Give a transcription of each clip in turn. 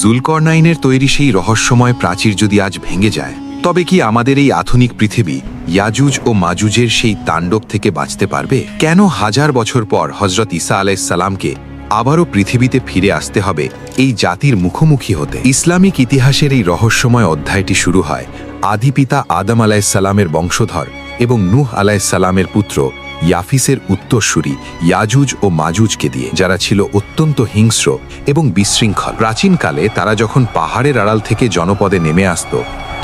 জুলকরনাইনের তৈরি সেই রহস্যময় প্রাচীর যদি আজ ভেঙে যায়, তবে কি আমাদের এই আধুনিক পৃথিবী ইয়াজুজ ও মাজুজের সেই তাণ্ডব থেকে বাঁচতে পারবে? কেন হাজার বছর পর হজরত ঈসা আলাইহিসসালামকে আবারও পৃথিবীতে ফিরে আসতে হবে এই জাতির মুখোমুখি হতে? ইসলামিক ইতিহাসের এই রহস্যময় অধ্যায়টি শুরু হয় আদিপিতা আদম আলাইহিসসালামের বংশধর এবং নূহ আলাইহিসসালামের পুত্র ইয়াফিসের উত্তরসূরি ইয়াজুজ ও মাজুজকে দিয়ে, যারা ছিল অত্যন্ত হিংস্র এবং বিশৃঙ্খল। প্রাচীনকালে তারা যখন পাহাড়ের আড়াল থেকে জনপদে নেমে আসত,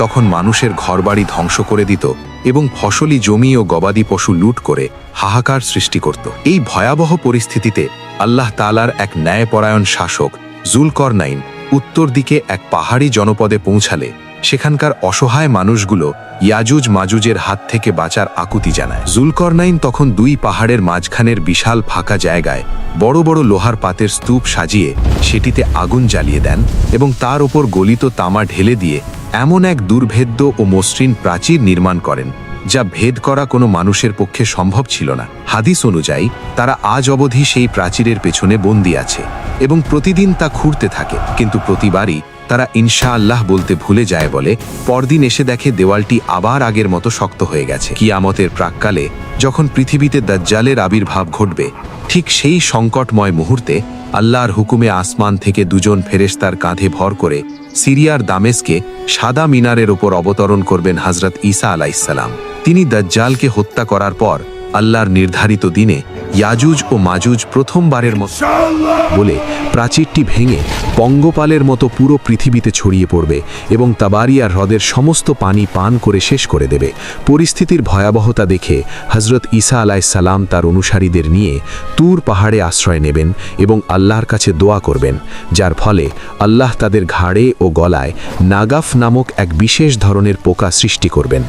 তখন মানুষের ঘরবাড়ি ধ্বংস করে দিত এবং ফসলি জমি ও গবাদি পশু লুট করে হাহাকার সৃষ্টি করত। এই ভয়াবহ পরিস্থিতিতে আল্লাহ তাআলার এক ন্যায়পরায়ণ শাসক জুলকরনাইন উত্তর দিকে এক পাহাড়ি জনপদে পৌঁছালে সেখানকার অসহায় মানুষগুলো ইয়াজুজ মাজুজের হাত থেকে বাঁচার আকুতি জানায়। জুলকরনাইন তখন দুই পাহাড়ের মাঝখানের বিশাল ফাঁকা জায়গায় বড় বড় লোহার পাতের স্তূপ সাজিয়ে সেটিতে আগুন জ্বালিয়ে দেন এবং তার ওপর গলিত তামা ঢেলে দিয়ে এমন এক দুর্ভেদ্য ও মসৃণ প্রাচীর নির্মাণ করেন যা ভেদ করা কোনো মানুষের পক্ষে সম্ভব ছিল না। হাদিস অনুযায়ী তারা আজ অবধি সেই প্রাচীরের পেছনে বন্দী আছে এবং প্রতিদিন তা খুঁড়তে থাকে, কিন্তু প্রতিবারই তারা ইনশাআল্লাহ বলতে ভুলে যায় বলে পরদিন এসে দেখে দেওয়ালটি আবার আগের মতো শক্ত হয়ে গেছে। কিয়ামতের প্রাক্কালে যখন পৃথিবীতে দাজ্জালের আবির্ভাব ঘটবে, ঠিক সেই সংকটময় মুহূর্তে আল্লাহর হুকুমে আসমান থেকে দুজন ফেরেশতার কাঁধে ভর করে সিরিয়ার দামেস্কে সাদা মিনারের ওপর অবতরণ করবেন হজরত ঈসা আলাইহিসসালাম। তিনি দাজ্জালকে হত্যা করার পর আল্লাহর নির্ধারিত দিনে ইয়াজুজ ও মাজুজ প্রথমবারের মতো বলে প্রাচীরটি ভেঙে পঙ্গপালের মতো পুরো পৃথিবীতে ছড়িয়ে পড়বে এবং তাবারিয়ার হ্রদের সমস্ত পানি পান করে শেষ করে দেবে। পরিস্থিতির ভয়াবহতা দেখে হজরত ঈসা আলাইহিসসালাম তার অনুসারীদের নিয়ে তুর পাহাড়ে আশ্রয় নেবেন এবং আল্লাহর কাছে দোয়া করবেন, যার ফলে আল্লাহ তাদের ঘাড়ে ও গলায় নাগাফ নামক এক বিশেষ ধরনের পোকা সৃষ্টি করবেন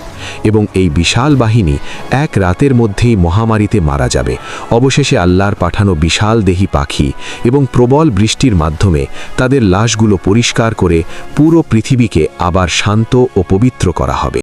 এবং এই বিশাল বাহিনী এক রাতের মধ্যেই মহামারীতে মারা যাবে। অবশেষে আল্লাহর পাঠানো বিশাল দেহী পাখি এবং প্রবল বৃষ্টির মাধ্যমে তাদের লাশগুলো পরিষ্কার করে পুরো পৃথিবীকে আবার শান্ত ও পবিত্র করা হবে।